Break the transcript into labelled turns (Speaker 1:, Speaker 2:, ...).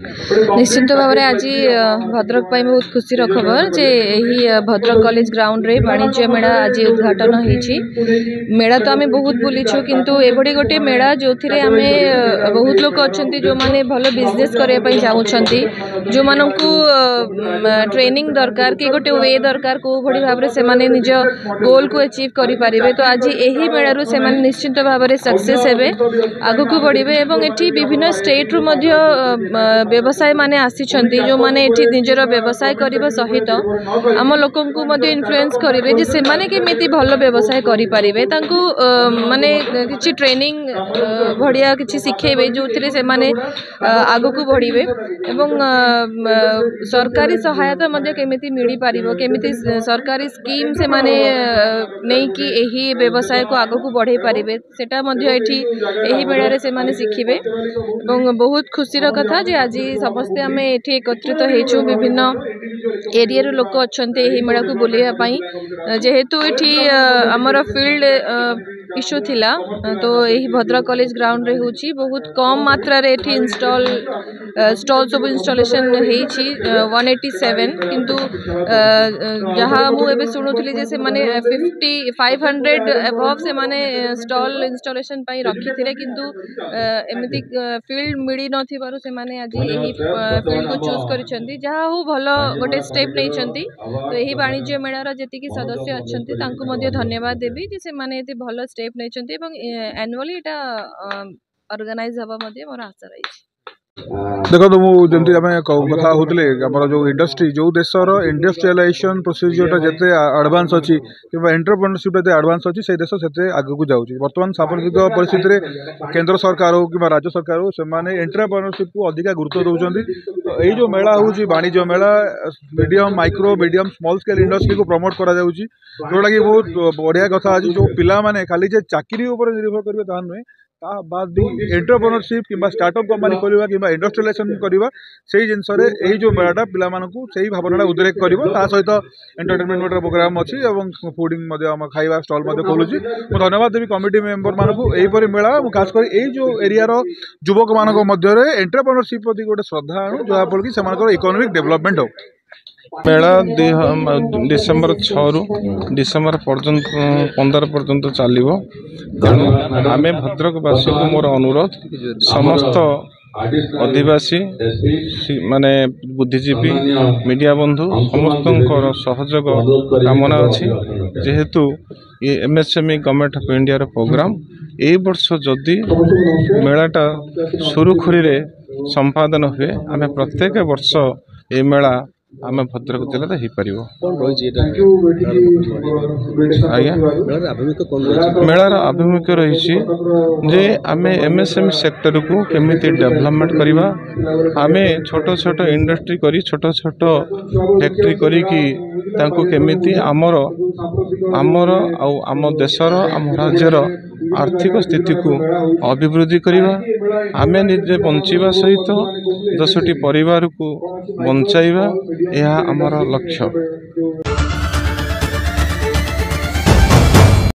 Speaker 1: निश्चित भाव में आज भद्रक बहुत खुशी खबर जे यही भद्रक कॉलेज ग्राउंड रे वाणिज्य मेला आज उद्घाटन होती। मेला तो आम बहुत बुलीचु किंतु एभली गोटे मेला जो थे आम बहुत लोग अच्छा जो मैंने भल बिजनेस करने चाहते जो मानू ट्रेनिंग दरकार कि गोटे वे दरकार कौ भाई भाव से निज गोल को अचीव करें। तो आज यही मेलू से निश्चित भाव में सक्सेस हे आग को बढ़े और ये विभिन्न स्टेट रु व्यवसाय माने आसिछंती जो माने एठी निजर व्यवसाय करबा सहित आम लोकन को मध्ये इन्फ्लुएंस करिवे जे से माने केमिति भलो व्यवसाय करि परिबे तांको माने किछि ट्रेनिंग भड़िया किछि सिखेबे जोथिरे से माने आगु को बढ़िबे एवं सरकारी सहायता मध्ये केमिति मिली पारिबो केमिति सरकारी स्कीम से माने नै कि एही व्यवसाय को आगु को बढ़े पारिबे सेटा मध्ये एठी एही मेला रे से माने सिखिबे एवं बहुत खुशीर कथा जे आज समस्ते आम ये एकत्रित होइछु विभिन्न एरिया लोक अच्छा यही मेला को बुलाई जेहेतु ये आमर फील्ड इश्यू थिला तो यही भद्रक कॉलेज ग्राउंड रे होची बहुत कम मात्रा रे एठी स्टॉल सब इंस्टॉलेशन होइछि 187 किंतु जहाँ मुझे शुणुली जे से माने 500 अबव से माने स्टॉल इंस्टॉलेशन पाई रखी थिले किंतु एमिति फील्ड मिली नथिबारु से माने आज यही फील्ड को चूज करिसेंती जहाँ हो भलो गोटे स्टेप नैचंती। तो यही वाणिज्य मेलार जेतिकी सदस्य अछंती तांको मध्ये धन्यवाद देबी जे से माने एते भलो स्टेप नैचंती एवं एनुअली एटा ऑर्गेनाइज हवा मध्ये मोर आशा रही।
Speaker 2: देखो तो मुझे कथा होते जो इंडस्ट्री जो देशर इंडस्ट्रियलाइजेशन प्रोसीजर जिते एडवांस अच्छी कि एंटरप्रेन्योरशिप एडवांस अच्छी से देश से आगक जाऊँगी। बर्तमान साम्प्रतिक परिस्थिति में केंद्र सरकार हो कि राज्य सरकार हो से एंटरप्रेन्योरशिप को अधिक गुरुत्व दौरान। तो यही जो मेला हूँ वाणिज्य मेला medium micro medium small scale industry को प्रमोट करा जोटा कि बहुत बढ़िया कथा आज जो पिला माने खाली जे चाकरी उपर निर्भर करेंगे ताहा नुहे बाद भी एंटरप्रेन्योरशिप कि स्टार्टअप कंपनी खोलवा कि इंडस्ट्रियलाइजेशन करवा से जिनस यही जो मेलाटा पिला से भावना उद्रेक कर सहित एंटरटेनमेंट प्रोग्राम अच्छी और फूडिंग खाଇବା स्टॉल खोलुची। मुझे धन्यवाद देवी कमिटी मेंबर मानक यहीपरि मेला खासकर यही जो एरिया युवक मान एंटरप्रेन्योरशिप प्रति गोटे श्रद्धा आणु जहाँफल कि इकोनॉमिक डेवलपमेंट हो।
Speaker 3: मेला डिसेम्बर 6 रु डिसेम्बर 15 पर्यंत चलो तेणु आम भद्रकवासी को मोर अनुरोध समस्त आदिवासी माने बुद्धिजीवी मीडिया बंधु समस्त सहयोग कामना अच्छी जेहेतु ये MSME government of India program ए वर्ष जदि मेलाटा सुरुखुरी संपादन हुए आम प्रत्येक वर्ष ये मेला आम भद्रक जिले हो पार। मेलार आभिमुख्य रही जे आम एमएसएमई सेक्टर को केमिति डेवलपमेंट करवा आम छोट छोट इंडस्ट्री करी छोट छोट फैक्ट्री करी केमिति आमर आम देशर आम राज्यर आर्थिक स्थिति को अभिवृद्धि करवा आम निजे बंचा सहित 10टी परिवार को बंचाइबा यह आमर लक्ष्य।